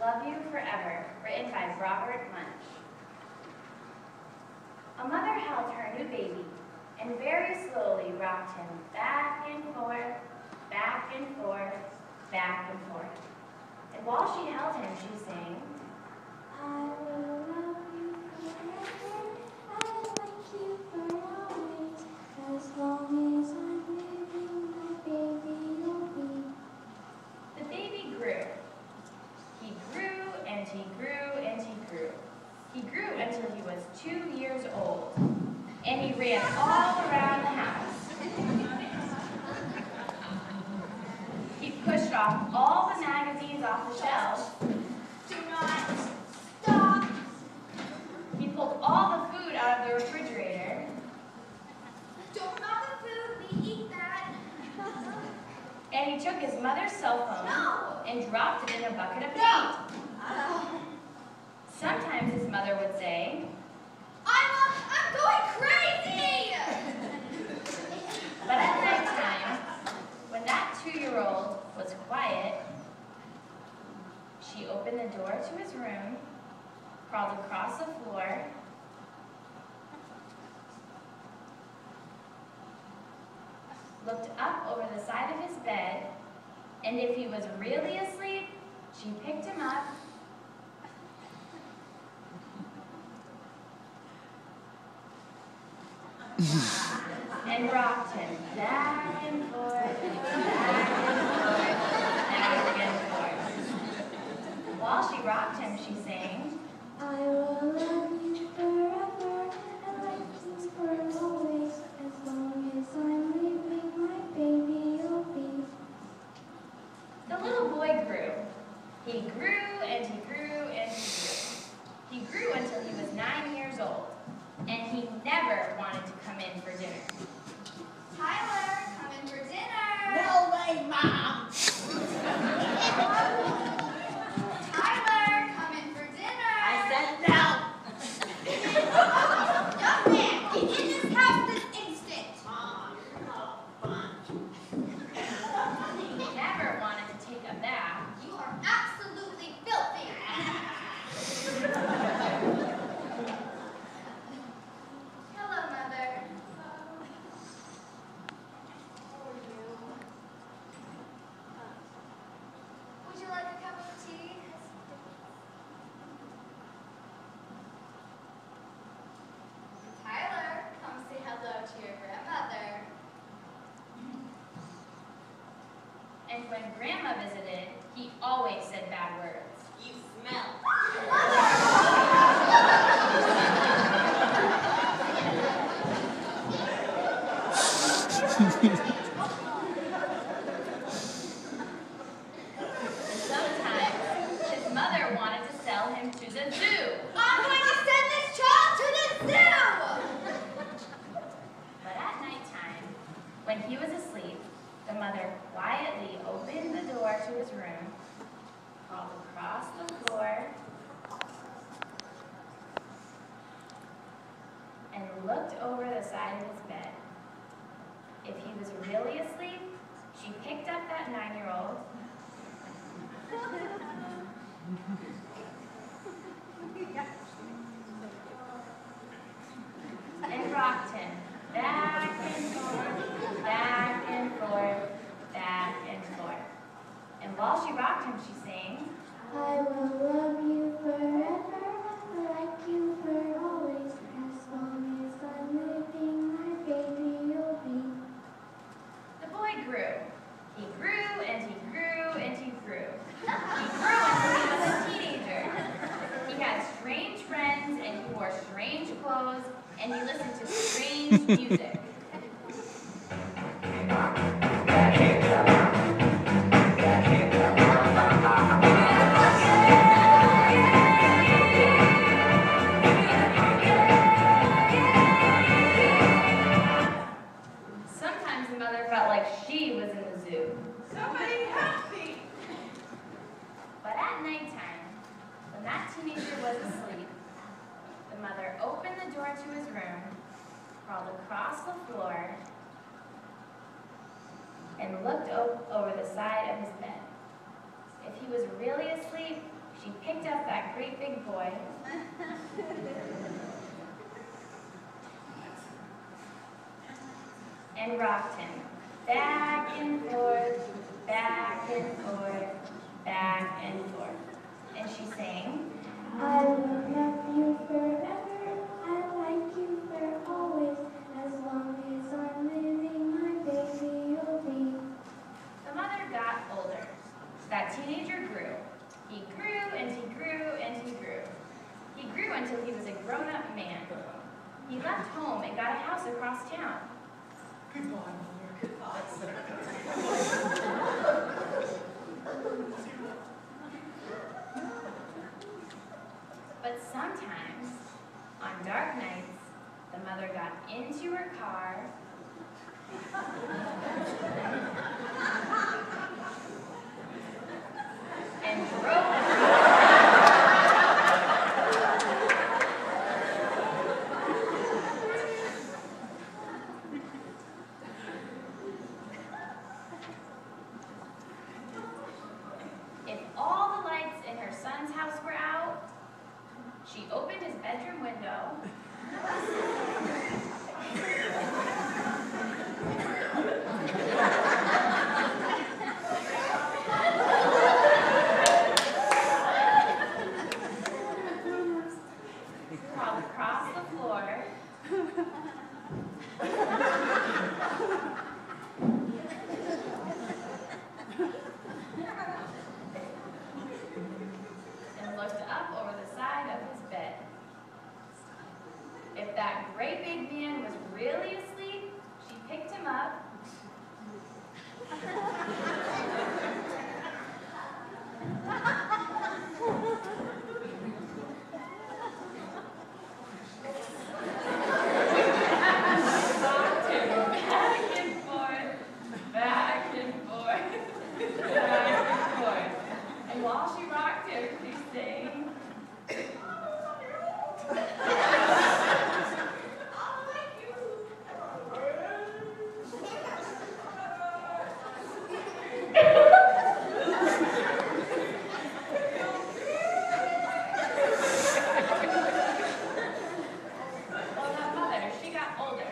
Love You Forever, written by Robert Munsch. A mother held her new baby and very slowly rocked him back and forth, back and forth, back and forth. And while she held him, she sang, I will love you forever, I like you for always, as long as I'm living, my baby will be. The baby grew. He grew and he grew and he grew. He grew until he was 2 years old, and he ran all around the house. He pushed off all the magazines off the shelves. Do not stop. He pulled all the food out of the refrigerator. Don't knock the food, we eat that. And he took his mother's cell phone and dropped it in a bucket of paint. No. Sometimes his mother would say, I'm going crazy! but at nighttime, when that 2-year-old was quiet, she opened the door to his room, crawled across the floor, looked up over the side of his bed, and if he was really asleep, she picked him up, and rocked him back and forth, back and forth. While she rocked him, she sang, I will love you forever, and like you for always, as long as I'm living, my baby will be. the little boy grew. He grew and he grew and he grew. He grew until he was 9 years old, and he never wanted to come in for dinner. Tyler, come in for dinner. No way, Mom! Tyler, come in for dinner. I said no! Young man, get in this house this instant. Mom, you're no fun. He never wanted to take a bath. You are absolutely filthy. Hello, Mother. How are you? Would you like a cup of tea? Tyler, come say hello to your grandmother. And when Grandma visited, he always said bad words. You smell. And sometimes his mother wanted to sell him to the zoo. I'm going to send this child to the zoo! But at nighttime, when he was asleep, the mother quietly opened the door to his room, crawled across the floor, and looked over the side of his bed. If he was really asleep, she picked up that 9-year-old and rocked him back and forth, back and forth, back and forth. And while she rocked him, she sang, I will love you forever, like you for always, as long as I'm living, my baby you'll be. the boy grew. He grew and he grew and he grew. He grew until he was a teenager. He had strange friends and he wore strange clothes and he listened to strange music. Sometimes the mother felt like she was in the zoo. Somebody help me! But at nighttime, when that teenager was asleep, the mother opened the door to his room, crawled across the floor, and looked over the side of his bed. If he was really asleep, she picked up that great big boy and rocked him back and forth, back and forth, back and forth. And she sang, I will love you forever, I like you for always, as long as I'm living, my baby you'll be. the mother got older. That teenager grew. He grew and he grew and he grew. He grew until he was a grown-up man. He left home and got a house across town. Goodbye, Mother. Goodbye. But sometimes, on dark nights, the mother got into her car and drove. If all the lights in her son's house were out, she opened his bedroom window crawled across the floor and looked up over the side of his bed. If that great big man was really asleep, she picked him up rocked him back and forth, back and forth, back and forth. And while she rocked him, she sang, well, that mother, she got older.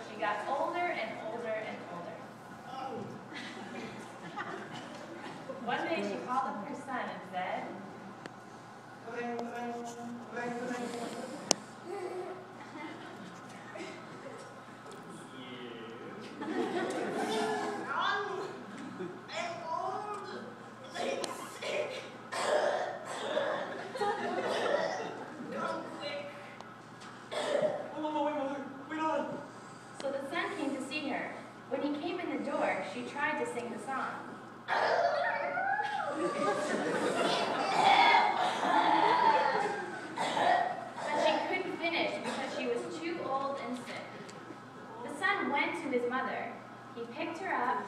She got older and older and older. One day she called up her son and said, so the son came to see her. When he came in the door, she tried to sing the song. But she couldn't finish because she was too old and sick. The son went to his mother. He picked her up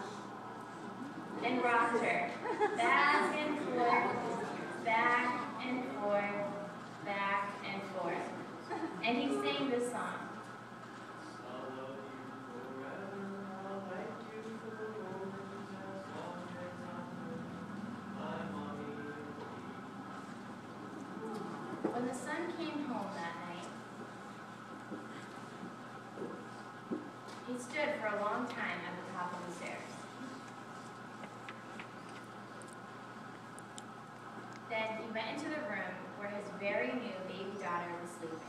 and rocked her back and forth, back and forth, back and forth. And he sang this song. When the son came home that night, he stood for a long time at the top of the stairs. Then he went into the room where his very new baby daughter was sleeping.